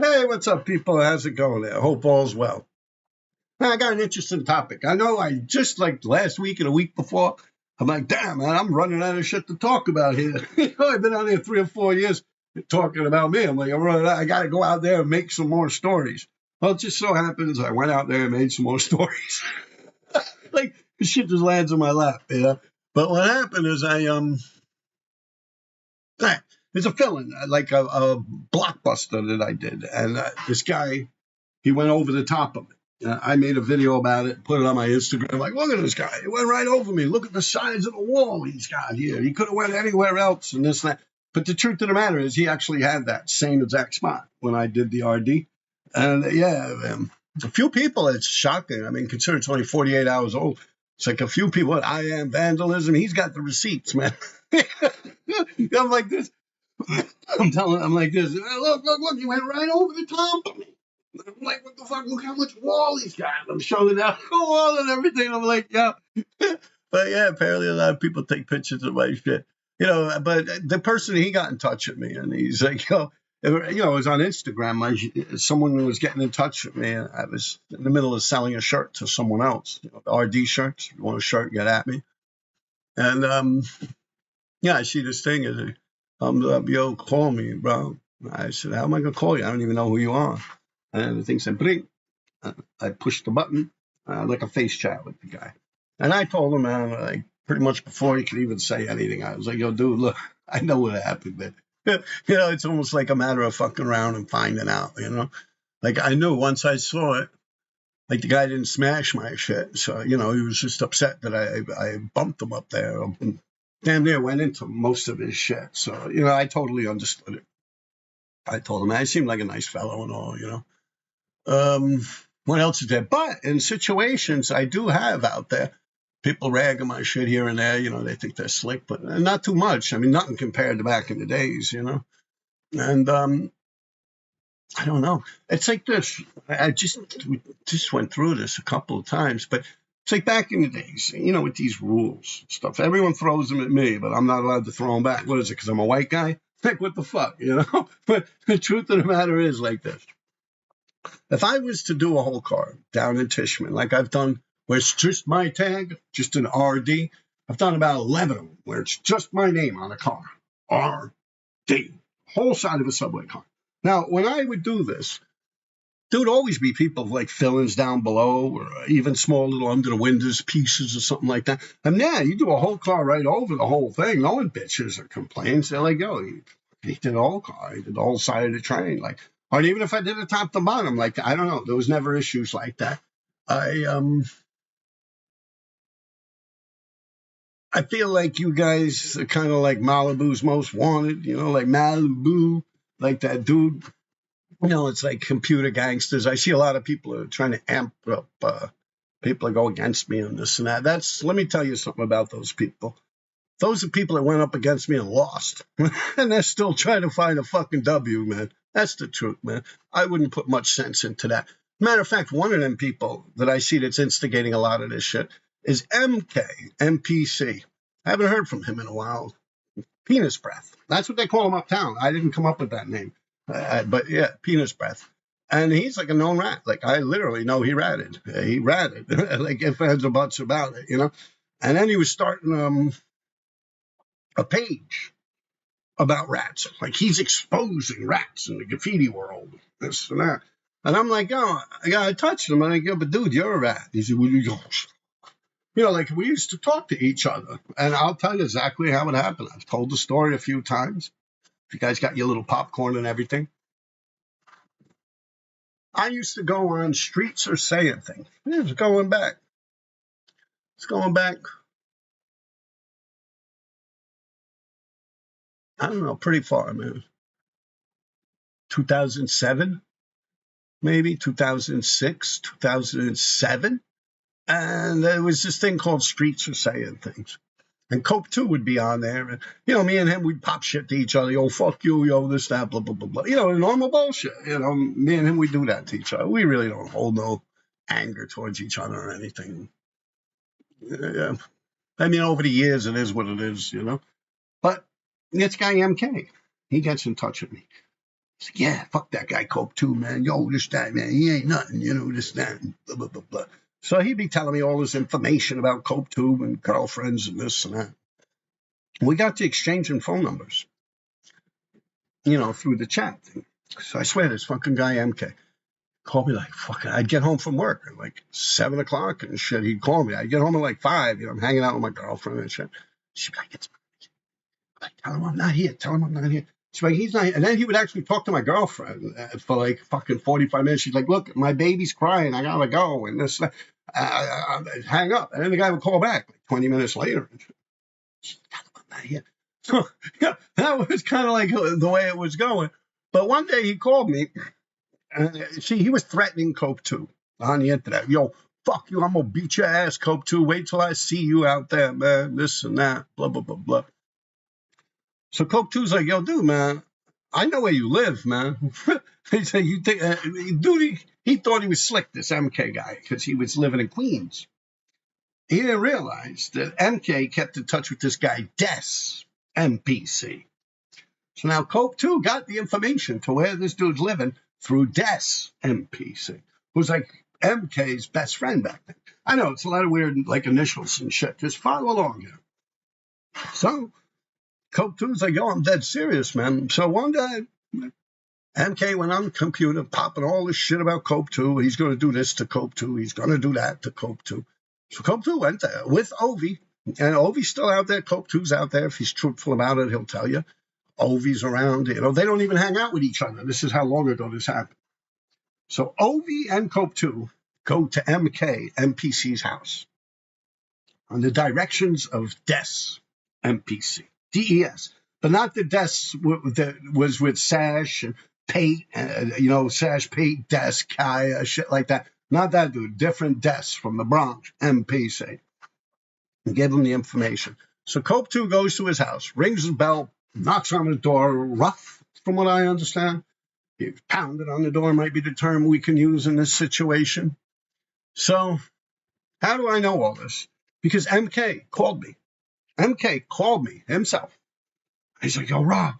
Hey, what's up, people? How's it going there? Hope all's well. I got an interesting topic. I know I just like last week and a week before, I'm like, damn, man, I'm running out of shit to talk about here. I've been out here 3 or 4 years talking about me. I'm like, I'm running out. I got to go out there and make some more stories. Well, it just so happens I went out there and made some more stories. Like, the shit just lands in my lap, you know? But what happened is there's a film, like a blockbuster that I did. And this guy, he went over the top of it. I made a video about it, put it on my Instagram. Like, look at this guy. He went right over me. Look at the size of the wall he's got here. He could have went anywhere else and this and that. But the truth of the matter is he actually had that same exact spot when I did the RD. And a few people, it's shocking. I mean, consider it's only 48 hours old. It's like a few people, I am vandalism. He's got the receipts, man. I'm like this. I'm like this. Look, he went right over the top of me. I'm like, what the fuck? Look how much wall he's got. I'm showing out the wall and everything. I'm like, yeah. But yeah, apparently a lot of people take pictures of my shit. But the person, he got in touch with me and he's like, it was on Instagram. Someone was getting in touch with me. And I was in the middle of selling a shirt to someone else, the RD shirts. If you want a shirt, get at me. And I see this thing. Yo, call me, bro. I said, how am I going to call you? I don't even know who you are. And the thing said, bring. I pushed the button, like a face chat with the guy. And I told him, like, pretty much before he could even say anything, I was like, yo, dude, look, I know what happened, man. It's almost like a matter of fucking around and finding out, Like, I knew once I saw it, like, the guy didn't smash my shit. So, he was just upset that I bumped him up there. And damn near went into most of his shit. So, I totally understood it. I told him, I seemed like a nice fellow and all, What else is there? But in situations I do have out there, people ragging my shit here and there. They think they're slick, but not too much. I mean, nothing compared to back in the days, And I don't know. It's like this. We just went through this a couple of times, but it's like back in the days, with these rules and stuff. Everyone throws them at me, but I'm not allowed to throw them back. What is it? Because I'm a white guy? Like, what the fuck, But the truth of the matter is like this. If I was to do a whole car down in Tishman, like I've done, where it's just my tag, just an RD, I've done about 11 of them where it's just my name on a car. RD. Whole side of a subway car. Now, when I would do this, there would always be people like fill-ins down below or even small little under the windows pieces or something like that. And you do a whole car right over the whole thing. No one bitches or complains. They're like, yo, he did the whole car. He did the whole side of the train. Like, or even if I did it top to bottom, like, I don't know. There was never issues like that. I feel like you guys are kind of like Malibu's Most Wanted, like Malibu, like that dude. It's like computer gangsters. I see a lot of people are trying to amp up. People that go against me on this and that. Let me tell you something about those people. Those are people that went up against me and lost. And they're still trying to find a fucking W, man. That's the truth, man. I wouldn't put much sense into that. Matter of fact, one of them people that I see that's instigating a lot of this shit is MK, MPC. I haven't heard from him in a while. Penis breath. That's what they call him uptown. I didn't come up with that name. But yeah, penis breath. And he's like a known rat. Like, I literally know he ratted. He ratted. Like, if ands or buts about it, And then he was starting a page about rats. Like, he's exposing rats in the graffiti world, this and that. And I'm like, I touched him. And I go, but dude, you're a rat. He said, well, like we used to talk to each other. And I'll tell you exactly how it happened. I've told the story a few times. If you guys got your little popcorn and everything. I used to go on Streets Are Saying Things. It's going back. I don't know, pretty far, man. 2007, maybe 2006, 2007. And there was this thing called Streets Are Saying Things. And Cope 2 would be on there. And, me and him, we'd pop shit to each other. Yo, fuck you, yo, this, that, blah, blah, blah, blah. Normal bullshit. Me and him, we do that to each other. We really don't hold no anger towards each other or anything. Yeah. I mean, over the years, it is what it is, But this guy, MK, he gets in touch with me. He's like, yeah, fuck that guy Cope too, man. Yo, this that, man. He ain't nothing, this, that, and blah, blah, blah, blah. So he'd be telling me all this information about Cope too and girlfriends and this and that. We got to exchanging phone numbers, through the chat thing. So I swear this fucking guy MK called me like fucking. I'd get home from work at like 7 o'clock and shit. He'd call me. I'd get home at like 5. I'm hanging out with my girlfriend and shit. She'd be like, tell him I'm not here. Tell him I'm not here. She's like, he's not here. And then he would actually talk to my girlfriend for like fucking 45 minutes. She's like, look, my baby's crying. I gotta go. And this, hang up. And then the guy would call back like 20 minutes later. Tell him I'm not here. So yeah, that was kind of like the way it was going. But one day he called me. He was threatening Cope too on the internet. Yo, fuck you. I'm gonna beat your ass, Cope too. Wait till I see you out there, man. This and that. Blah, blah, blah, blah. So Cope 2's like, yo, dude, man, I know where you live, man. He said, you think, dude, he thought he was slick, this MK guy, because he was living in Queens. He didn't realize that MK kept in touch with this guy, Des, MPC. So now Cope 2 got the information to where this dude's living through Des, MPC, who's like MK's best friend back then. I know, it's a lot of weird, like, initials and shit. Just follow along here. So Cope 2's like, yo, I'm dead serious, man. So one day, MK went on the computer, popping all this shit about Cope 2. He's going to do this to Cope 2. He's going to do that to Cope 2. So Cope 2 went there with Ovi. And Ovi's still out there. Cope 2's out there. If he's truthful about it, he'll tell you. Ovi's around. They don't even hang out with each other. This is how long ago this happened. So Ovi and Cope 2 go to MK, MPC's house on the directions of Des, MPC. DES, but not the Des that was with Sash and Pate, Sash, Pate, Des, Kaya, shit like that. Not that dude, different Des from the Bronx, MPC. And gave him the information. So Cope 2 goes to his house, rings his bell, knocks on the door, rough, from what I understand. He pounded on the door, might be the term we can use in this situation. So, how do I know all this? Because MK called me. MK called me himself. He's like, yo, Rob,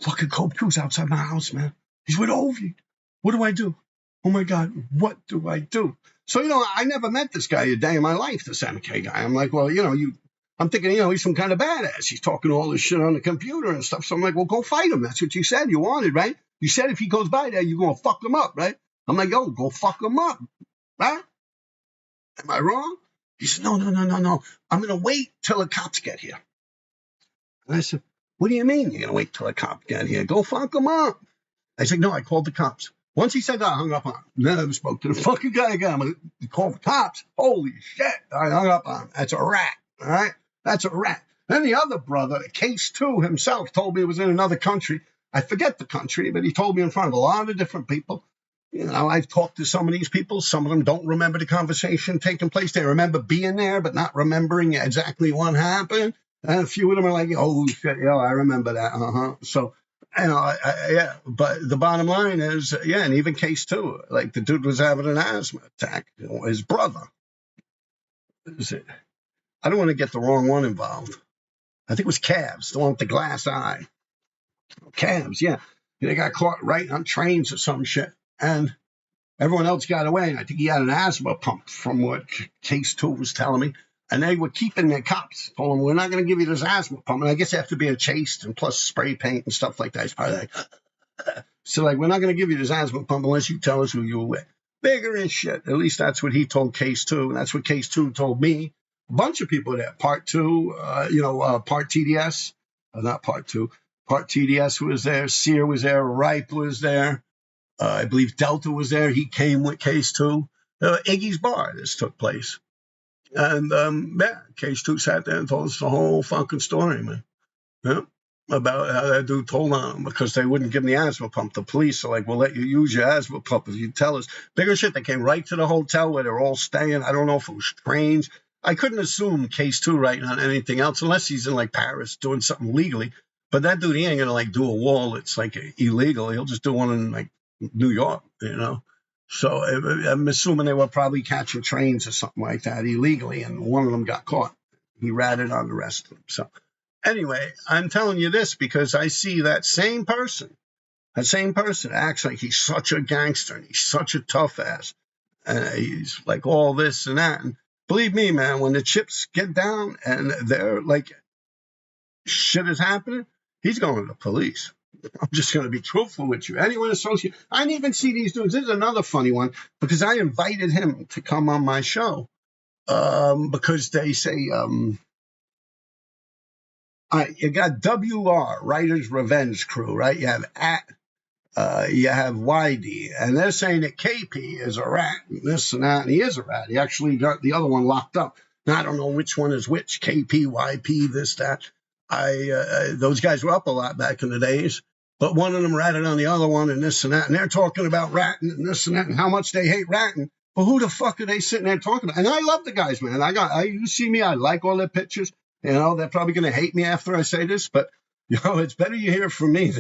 fucking Cope 2's outside my house, man. He's with Ovi. What do I do? Oh, my God, what do I do? So, I never met this guy a day in my life, this MK guy. I'm like, well, I'm thinking, he's some kind of badass. He's talking all this shit on the computer and stuff. So I'm like, well, go fight him. That's what you said you wanted, right? You said if he goes by there, you're going to fuck him up, right? I'm like, yo, go fuck him up, right? Am I wrong? He said, no. I'm going to wait till the cops get here. And I said, what do you mean you're going to wait till the cops get here? Go fuck him up. I said, no, I called the cops. Once he said that, I hung up on him. Never spoke to the fucking guy again. I'm going to call the cops. Holy shit. I hung up on him. That's a rat, all right? That's a rat. Then the other brother, Case 2 himself, told me he was in another country. I forget the country, but he told me in front of a lot of different people. I've talked to some of these people. Some of them don't remember the conversation taking place. They remember being there, but not remembering exactly what happened. And a few of them are like, oh, shit, yeah, I remember that. So, yeah. But the bottom line is, yeah, and even Case 2, like the dude was having an asthma attack. His brother. I don't want to get the wrong one involved. I think it was Cavs, the one with the glass eye. Cavs, yeah. They got caught right on trains or some shit. And everyone else got away. And I think he had an asthma pump from what Case 2 was telling me. And they were keeping their cops. Told them, we're not going to give you this asthma pump. And I guess after being chased and plus spray paint and stuff like that, it's probably like, so like, we're not going to give you this asthma pump unless you tell us who you were with. Bigger and shit. At least that's what he told Case 2. And that's what Case 2 told me. A bunch of people there. Part 2, Part TDS. Not Part 2. Part TDS was there. Sear was there. Ripe was there. I believe Delta was there. He came with Case 2. Iggy's Bar, this took place. And, Case 2 sat there and told us the whole fucking story, man. Yeah. About how that dude told on him because they wouldn't give him the asthma pump. The police are like, we'll let you use your asthma pump if you tell us. Bigger shit, they came right to the hotel where they're all staying. I don't know if it was trains. I couldn't assume Case 2 writing on anything else unless he's in, like, Paris doing something legally. But that dude, he ain't going to, like, do a wall that's, like, illegal. He'll just do one in, like, New York, So I'm assuming they were probably catching trains or something like that illegally, and one of them got caught. He ratted on the rest of them. So anyway, I'm telling you this because I see that same person That same person acts like he's such a gangster and he's such a tough ass. And he's like all this and that. And believe me, man, when the chips get down and they're like, shit is happening, he's going to the police. I'm just going to be truthful with you. Anyone associated, I didn't even see these dudes. This is another funny one because I invited him to come on my show because they say, you got WR, Writer's Revenge Crew, right? You have you have YD, and they're saying that KP is a rat, and this and that, and he is a rat. He actually got the other one locked up. Now, I don't know which one is which, KP, YP, this, that. Those guys were up a lot back in the days, but one of them ratted on the other one and this and that, and they're talking about ratting and this and that and how much they hate ratting. But who the fuck are they sitting there talking about? And I love the guys, man. You see me, I like all their pictures. You know, they're probably going to hate me after I say this, but, you know, it's better you hear it from me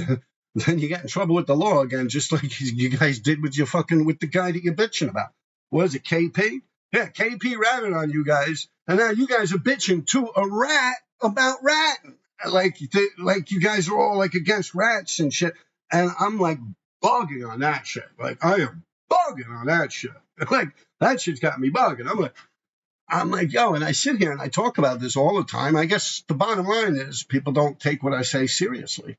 then you get in trouble with the law again, just like you guys did with the guy that you're bitching about. What is it, KP? Yeah, KP ratted on you guys, and now you guys are bitching to a rat about ratting. Like you guys are all like against rats and shit, and I'm like bugging on that shit. Like I am bugging on that shit. Like that shit's got me bugging. I'm like, yo, and I sit here and I talk about this all the time. I guess the bottom line is people don't take what I say seriously.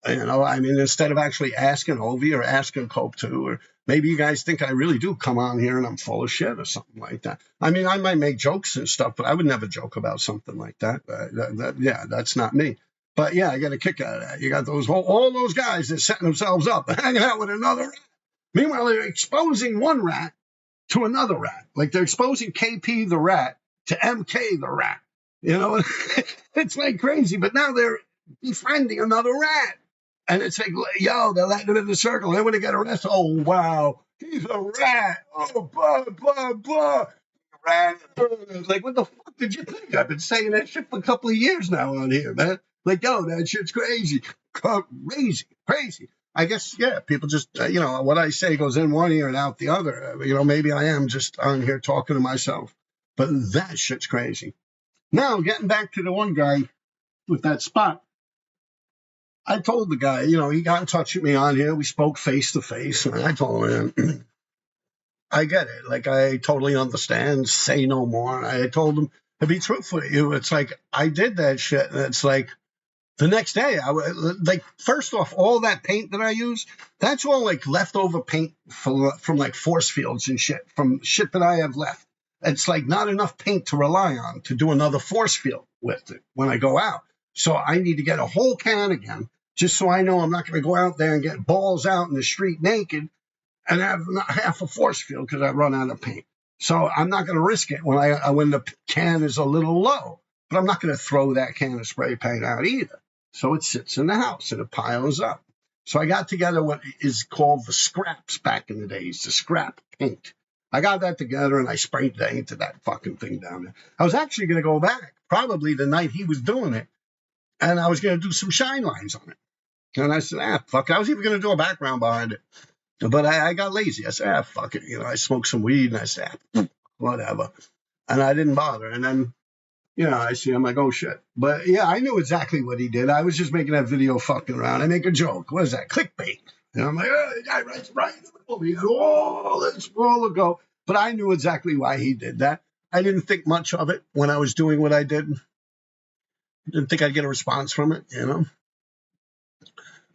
You know, I mean, instead of actually asking Ovi or asking Cope 2, or maybe you guys think I really do come on here and I'm full of shit or something like that. I mean, I might make jokes and stuff, but I would never joke about something like that. Yeah, that's not me. But yeah, I get a kick out of that. You got all those guys that setting themselves up, hanging out with another rat. Meanwhile, they're exposing one rat to another rat. Like they're exposing KP the rat to MK the rat. You know, it's like crazy. But now they're befriending another rat. And it's like, yo, they're letting him in the circle. Then when they get arrested, oh, wow, he's a rat. Oh, blah, blah, blah. Rat. Like, what the fuck did you think? I've been saying that shit for a couple of years now on here, man. Like, yo, that shit's crazy. Crazy. I guess, yeah, people just, you know, what I say goes in one ear and out the other. You know, maybe I am just on here talking to myself. But that shit's crazy. Now, getting back to the one guy with that spot. I told the guy, you know, he got in touch with me on here. We spoke face to face. And I told him, I get it. Like, I totally understand. Say no more. I told him, to be truthful with you, it's like, I did that shit. And it's like, the next day, like, first off, all that paint that I use, that's all like leftover paint from like force fields and shit, from shit that I have left. It's like not enough paint to rely on to do another force field with it when I go out. So I need to get a whole can again. Just so I know I'm not going to go out there and get balls out in the street naked and have half a force field because I run out of paint. So I'm not going to risk it when the can is a little low. But I'm not going to throw that can of spray paint out either. So it sits in the house and it piles up. So I got together what is called the scraps back in the days, the scrap paint. I got that together and I sprayed painted that fucking thing down there. I was actually going to go back probably the night he was doing it. And I was going to do some shine lines on it. And I said, fuck it. I was even going to do a background behind it. But I got lazy. I said, fuck it. You know, I smoked some weed and I said, whatever. And I didn't bother. And then, you know, I see, I'm like, oh shit. But yeah, I knew exactly what he did. I was just making that video fucking around. I make a joke. What is that? Clickbait. And I'm like, oh, the guy writes right in the middle. He had all this while ago. But I knew exactly why he did that. I didn't think much of it when I was doing what I did. Didn't think I'd get a response from it, you know.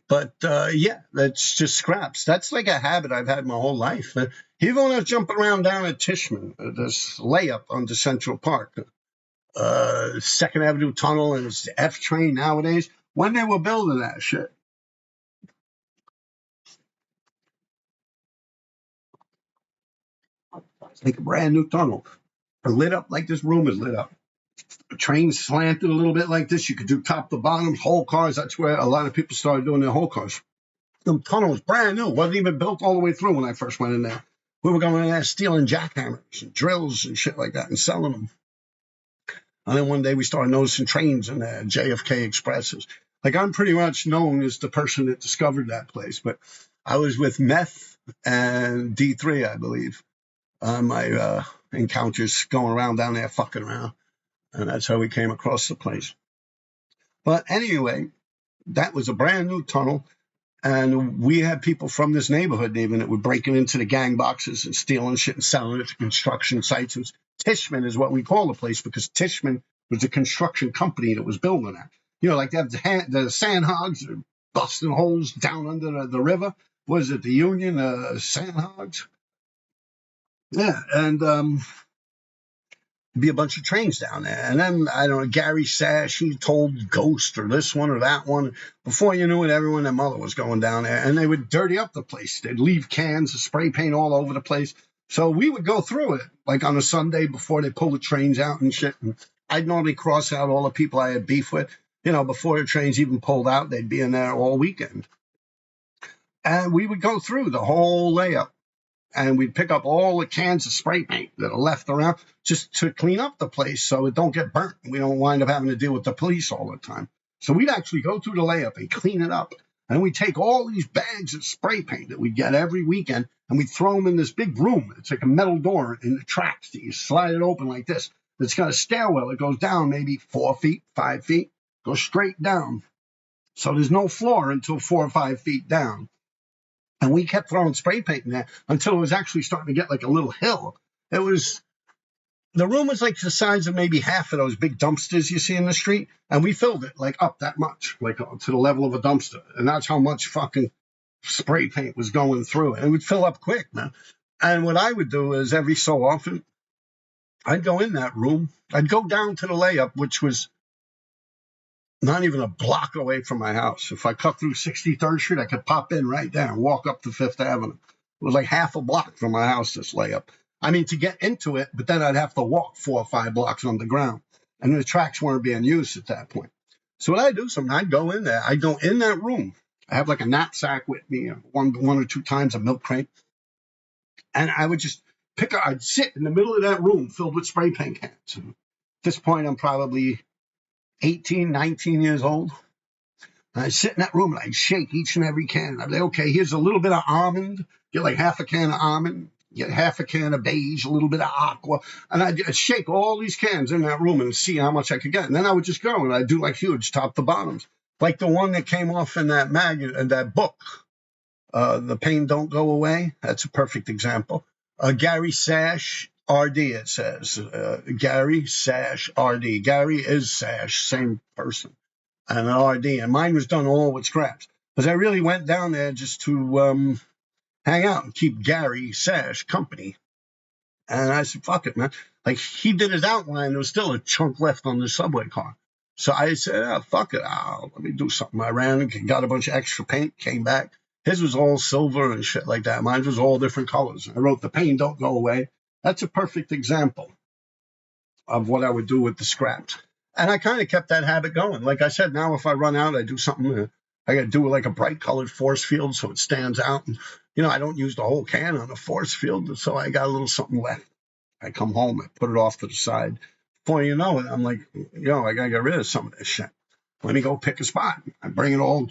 But, yeah, that's just scraps. That's like a habit I've had my whole life. Even when I was jumping around down at Tishman, this layup onto Central Park, 2nd Avenue Tunnel, and it's the F train nowadays, when they were building that shit. It's like a brand new tunnel. Lit up like this room is lit up. The train slanted a little bit like this. You could do top to bottom, whole cars. That's where a lot of people started doing their whole cars. The tunnel was brand new. Wasn't even built all the way through when I first went in there. We were going in there stealing jackhammers and drills and shit like that and selling them. And then one day we started noticing trains in there, JFK Expresses. Like, I'm pretty much known as the person that discovered that place. But I was with Meth and D3, I believe, on my encounters going around down there fucking around. And that's how we came across the place. But anyway, that was a brand new tunnel. And we had people from this neighborhood even that were breaking into the gang boxes and stealing shit and selling it to construction sites. It was, Tishman is what we call the place because Tishman was a construction company that was building that. You know, like they have the sand hogs busting holes down under the river. Was it the Union sand hogs? Yeah, and be a bunch of trains down there. And then, I don't know, Gary Sash, he told Ghost or this one or that one. Before you knew it, everyone and their mother was going down there. And they would dirty up the place. They'd leave cans of spray paint all over the place. So we would go through it, like on a Sunday before they pull the trains out and shit. And I'd normally cross out all the people I had beef with. You know, before the trains even pulled out, they'd be in there all weekend. And we would go through the whole layup. And we'd pick up all the cans of spray paint that are left around just to clean up the place so it don't get burnt. We don't wind up having to deal with the police all the time. So we'd actually go through the layup and clean it up. And we'd take all these bags of spray paint that we'd get every weekend, and we'd throw them in this big room. It's like a metal door in the tracks that you slide it open like this. It's got a stairwell. It goes down maybe 4 feet, 5 feet, goes straight down. So there's no floor until 4 or 5 feet down. And we kept throwing spray paint in there until it was actually starting to get like a little hill. The room was like the size of maybe half of those big dumpsters you see in the street. And we filled it like up that much, like to the level of a dumpster. And that's how much fucking spray paint was going through it. And it would fill up quick, man. And what I would do is every so often, I'd go in that room. I'd go down to the layup, which was not even a block away from my house. If I cut through 63rd Street, I could pop in right there and walk up to Fifth Avenue. It was like half a block from my house, this layup. I mean, to get into it, but then I'd have to walk 4 or 5 blocks on the ground. And the tracks weren't being used at that point. So what I'd do, I'd go in there. I'd go in that room. I have like a knapsack with me, one or two times a milk crate. And I would just I'd sit in the middle of that room filled with spray paint cans. And at this point, I'm probably 18, 19 years old. And I'd sit in that room and I'd shake each and every can. I'd be like, okay, here's a little bit of almond. Get like half a can of almond. Get half a can of beige, a little bit of aqua. And I'd shake all these cans in that room and see how much I could get. And then I would just go and I'd do like huge top to bottoms. Like the one that came off in that that book, The Pain Don't Go Away. That's a perfect example. Gary Sash, RD, it says. Gary Sash, RD. Gary is Sash, same person. And an RD. And mine was done all with scraps. Because I really went down there just to hang out and keep Gary Sash company. And I said, fuck it, man. Like, he did his outline. There was still a chunk left on the subway car. So I said, oh, fuck it. Let me do something. I ran and got a bunch of extra paint, came back. His was all silver and shit like that. Mine was all different colors. I wrote, the pain don't go away. That's a perfect example of what I would do with the scraps. And I kind of kept that habit going. Like I said, now if I run out, I do something. I got to do like a bright colored force field so it stands out. And, I don't use the whole can on the force field. So I got a little something left. I come home, I put it off to the side. Before you know it, I'm like, I got to get rid of some of this shit. Let me go pick a spot. I bring it all.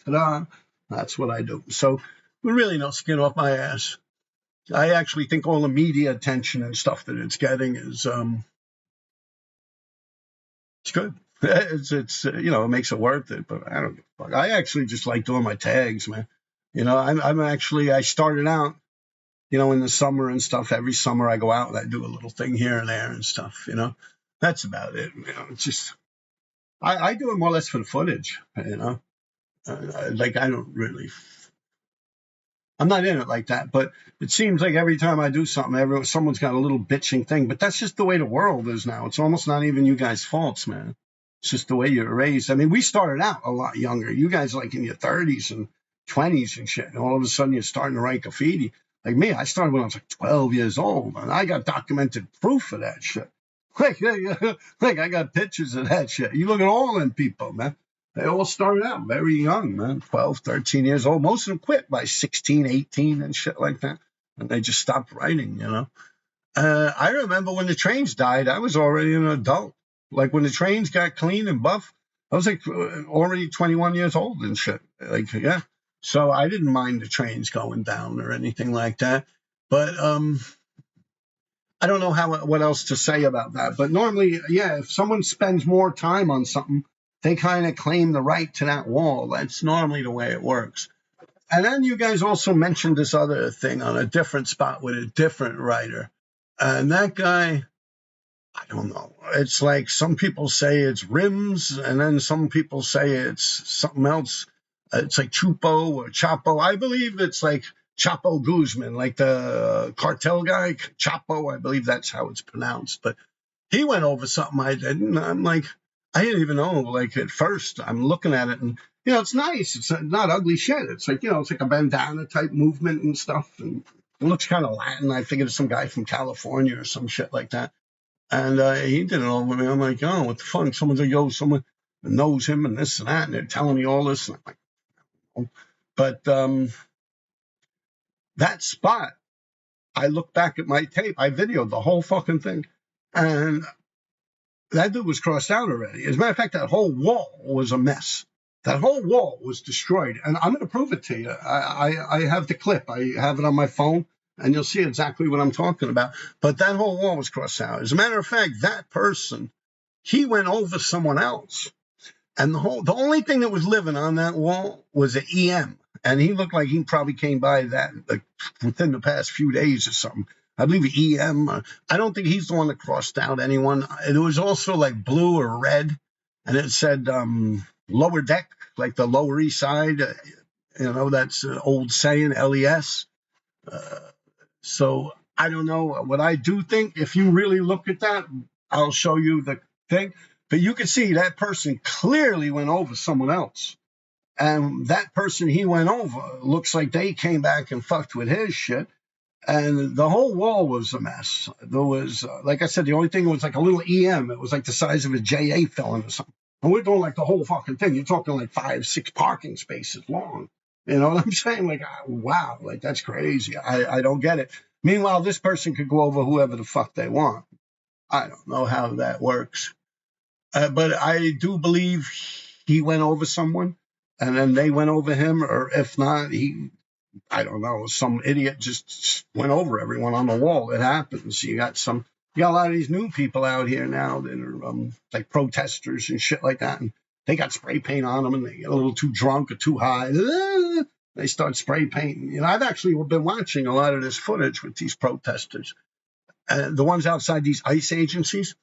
Ta-da. That's what I do. So really no skin off my ass. I actually think all the media attention and stuff that it's getting is it's good. It's it makes it worth it. But I don't give a fuck. I actually just like doing my tags, man. I started out, in the summer and stuff. Every summer I go out and I do a little thing here and there and stuff. That's about it. It's just I do it more or less for the footage. Like I don't really. I'm not in it like that, but it seems like every time I do something, someone's got a little bitching thing. But that's just the way the world is now. It's almost not even you guys' faults, man. It's just the way you're raised. I mean, we started out a lot younger. You guys like in your 30s and 20s and shit. And all of a sudden you're starting to write graffiti. Like me, I started when I was like 12 years old, and I got documented proof of that shit. Like I got pictures of that shit. You look at all them people, man. They all started out very young, man, 12, 13 years old. Most of them quit by 16, 18 and shit like that. And they just stopped writing, I remember when the trains died, I was already an adult. Like when the trains got clean and buff, I was like already 21 years old and shit. Like, yeah. So I didn't mind the trains going down or anything like that. But I don't know what else to say about that. But normally, yeah, if someone spends more time on something, they kind of claim the right to that wall. That's normally the way it works. And then you guys also mentioned this other thing on a different spot with a different writer. And that guy, I don't know. It's like some people say it's rims, and then some people say it's something else. It's like Chupo or Chapo. I believe it's like Chapo Guzman, like the cartel guy, Chapo. I believe that's how it's pronounced. But he went over something I did, and I'm like, I didn't even know. Like at first, I'm looking at it, and it's nice. It's not ugly shit. It's like it's like a bandana type movement and stuff, and it looks kind of Latin. I figured it's some guy from California or some shit like that. And he did it all with me. I'm like, oh, what the fuck? Someone's like, yo, someone knows him and this and that, and they're telling me all this. And I'm like, oh. But that spot, I look back at my tape. I videoed the whole fucking thing, and that dude was crossed out already. As a matter of fact, that whole wall was a mess. That whole wall was destroyed, and I'm going to prove it to you. I have the clip. I have it on my phone, and you'll see exactly what I'm talking about. But that whole wall was crossed out. As a matter of fact, that person, he went over someone else, and the only thing that was living on that wall was an EM, and he looked like he probably came by that like within the past few days or something. I believe EM. I don't think he's the one that crossed out anyone. It was also like blue or red, and it said lower deck, like the Lower East Side. That's an old saying, LES. So I don't know. What I do think, if you really look at that, I'll show you the thing. But you can see that person clearly went over someone else. And that person he went over looks like they came back and fucked with his shit. And the whole wall was a mess. There was, like I said, the only thing was like a little EM. It was like the size of a JA felon or something. And we're doing like the whole fucking thing. You're talking like 5-6 parking spaces long. You know what I'm saying? Like, wow, like that's crazy. I don't get it. Meanwhile, this person could go over whoever the fuck they want. I don't know how that works. But I do believe he went over someone and then they went over him. Or if not, I don't know, some idiot just went over everyone on the wall. It happens. You got a lot of these new people out here now that are like protesters and shit like that, and they got spray paint on them, and they get a little too drunk or too high. They start spray painting. I've actually been watching a lot of this footage with these protesters, the ones outside these ICE agencies.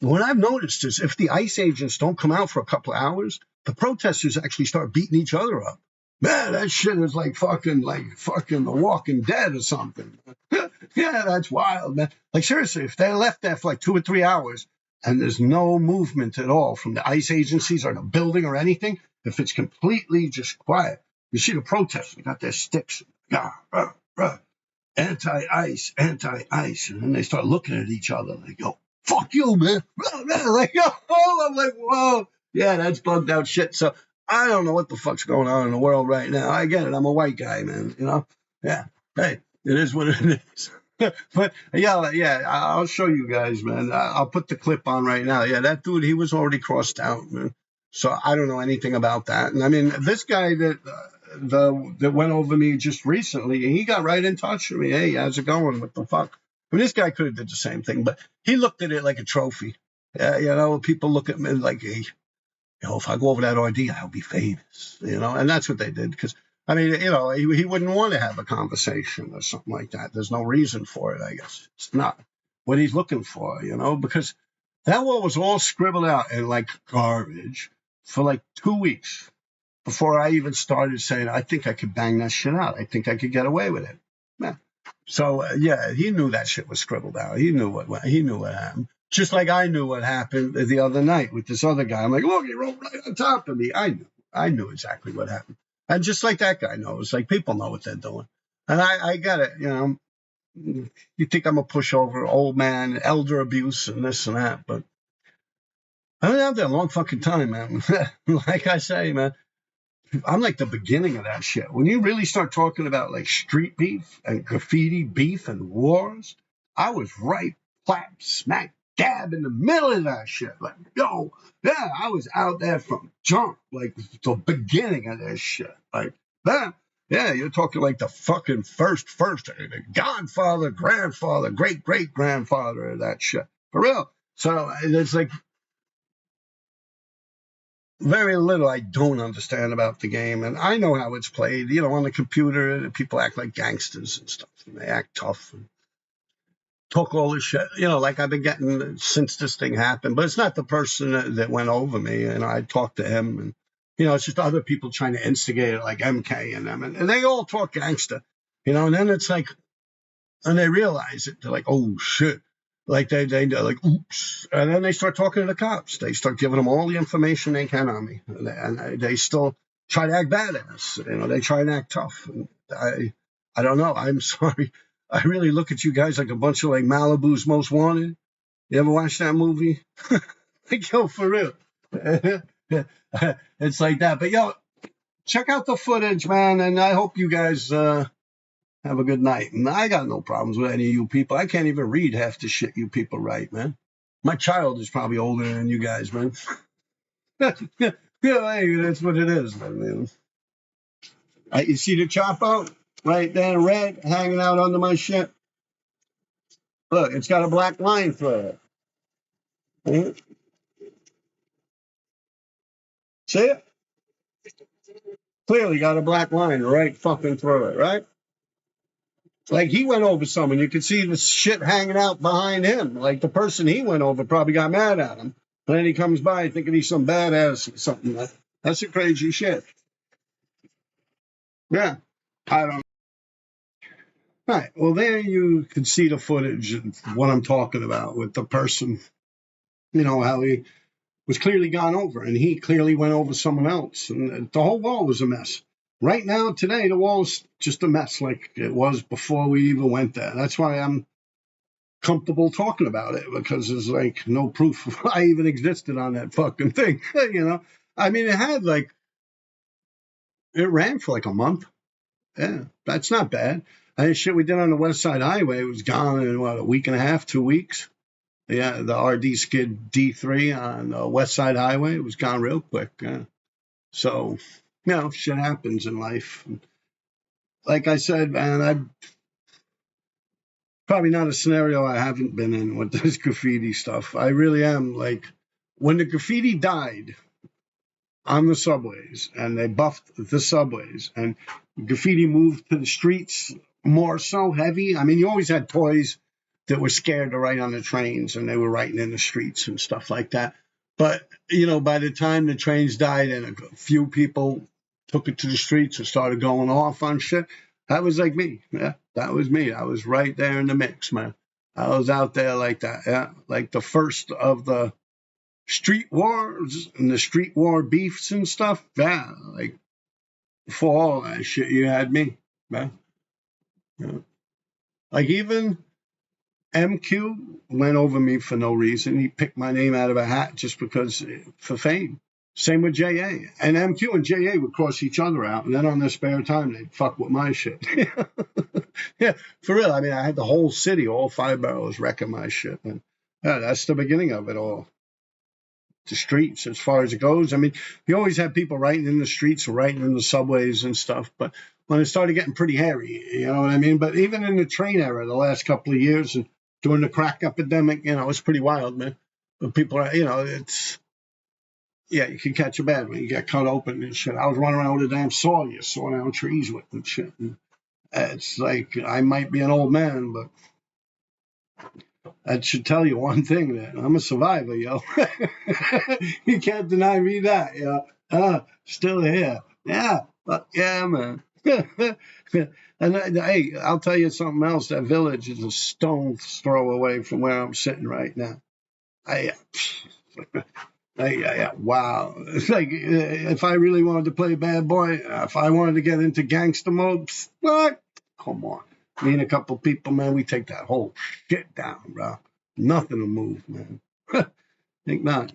What I've noticed is if the ICE agents don't come out for a couple of hours, the protesters actually start beating each other up. Man, that shit is like fucking The Walking Dead or something. Yeah, that's wild, man. Like seriously, if they left there for like 2 or 3 hours and there's no movement at all from the ICE agencies or the building or anything, if it's completely just quiet, you see the protesters, they got their sticks, anti-ICE, anti-ICE, and then they start looking at each other like, yo, fuck you, man. Like, oh, I'm like, whoa. Yeah, that's bugged out shit. So I don't know what the fuck's going on in the world right now. I get it. I'm a white guy, man. Yeah. Hey, it is what it is. But yeah, I'll show you guys, man. I'll put the clip on right now. Yeah, that dude, he was already crossed out, man. So I don't know anything about that. And I mean, this guy that went over me just recently, he got right in touch with me. Hey, how's it going? What the fuck? I mean, this guy could have did the same thing, but he looked at it like a trophy. People look at me like, hey, if I go over that RD, I'll be famous, and that's what they did. Because, I mean, he wouldn't want to have a conversation or something like that. There's no reason for it, I guess. It's not what he's looking for, because that wall was all scribbled out in like garbage for like 2 weeks before I even started saying, I think I could bang that shit out. I think I could get away with it. Yeah. So, he knew that shit was scribbled out. He knew what happened. Just like I knew what happened the other night with this other guy. I'm like, look, he wrote right on top of me. I knew exactly what happened. And just like that guy knows, like people know what they're doing. And I get it, you think I'm a pushover, old man, elder abuse and this and that, but I've been out there a long fucking time, man. Like I say, man, I'm like the beginning of that shit. When you really start talking about like street beef and graffiti beef and wars, I was right smack dab in the middle of that shit. Like, yo, yeah, I was out there from jump, like the beginning of this shit. Like that. Yeah, you're talking like the fucking first, the godfather, grandfather, great grandfather of that shit. For real. So it's like, very little I don't understand about the game, and I know how it's played. On the computer, people act like gangsters and stuff, and they act tough and talk all this shit. Like I've been getting since this thing happened. But it's not the person that went over me, and I talked to him, and it's just other people trying to instigate it, like MK and them, and they all talk gangster, and then it's like, and they realize it, they're like, oh shit. Like they're like, oops, and then they start talking to the cops. They start giving them all the information they can on me, and they still try to act badass. They try and act tough. And I don't know. I'm sorry. I really look at you guys like a bunch of like Malibu's Most Wanted. You ever watch that movie? Like, yo, for real. It's like that. But yo, check out the footage, man, and I hope you guys have a good night. And I got no problems with any of you people. I can't even read half the shit you people write, man. My child is probably older than you guys, man. Yeah, hey, that's what it is, man. You see the Chupo right there, red, hanging out under my shit? Look, it's got a black line through it. See it? Clearly got a black line right fucking through it, right? Like he went over someone. You could see the shit hanging out behind him. Like the person he went over probably got mad at him. And then he comes by thinking he's some badass or something. That's a crazy shit. Yeah. I don't know. All right. Well, there you can see the footage of what I'm talking about with the person, how he was clearly gone over, and he clearly went over someone else. And the whole wall was a mess. Right now, today, the wall's just a mess like it was before we even went there. That's why I'm comfortable talking about it, because there's like no proof I even existed on that fucking thing. I mean, it ran for like a month. Yeah, that's not bad. And shit we did on the West Side Highway was gone in a week and a half, 2 weeks. Yeah, the RD skid D3 on the West Side Highway, it was gone real quick. So, shit happens in life. Like I said, man, I'm probably not a scenario I haven't been in with this graffiti stuff. I really am. Like, when the graffiti died on the subways and they buffed the subways and graffiti moved to the streets more so heavy. I mean, you always had toys that were scared to write on the trains and they were writing in the streets and stuff like that. But, by the time the trains died and a few people took it to the streets and started going off on shit, that was like me. Yeah, that was me. I was right there in the mix, man. I was out there like that. Yeah, like the first of the street wars and the street war beefs and stuff. Yeah, like before all that shit, you had me, man. Yeah. Like even MQ went over me for no reason. He picked my name out of a hat just because for fame. Same with JA. And MQ and JA would cross each other out, and then on their spare time they'd fuck with my shit. Yeah, for real. I mean, I had the whole city, all 5 boroughs wrecking my shit. And yeah, that's the beginning of it all. The streets, as far as it goes. I mean, you always have people writing in the streets or writing in the subways and stuff, but when it started getting pretty hairy, you know what I mean? But even in the train era, the last couple of years, and during the crack epidemic, it's pretty wild, man. But people are, it's, yeah, you can catch a bad one. You get cut open and shit. I was running around with a damn saw you saw down trees with and shit. And it's like, I might be an old man, but that should tell you one thing, that I'm a survivor, yo. You can't deny me that, yo. Still here. Yeah, but yeah, man. And hey, I'll tell you something else. That village is a stone's throw away from where I'm sitting right now. Wow. It's like, if I really wanted to play bad boy, if I wanted to get into gangster mode, what? Come on. Me and a couple people, man, we take that whole shit down, bro. Nothing to move, man. Think not.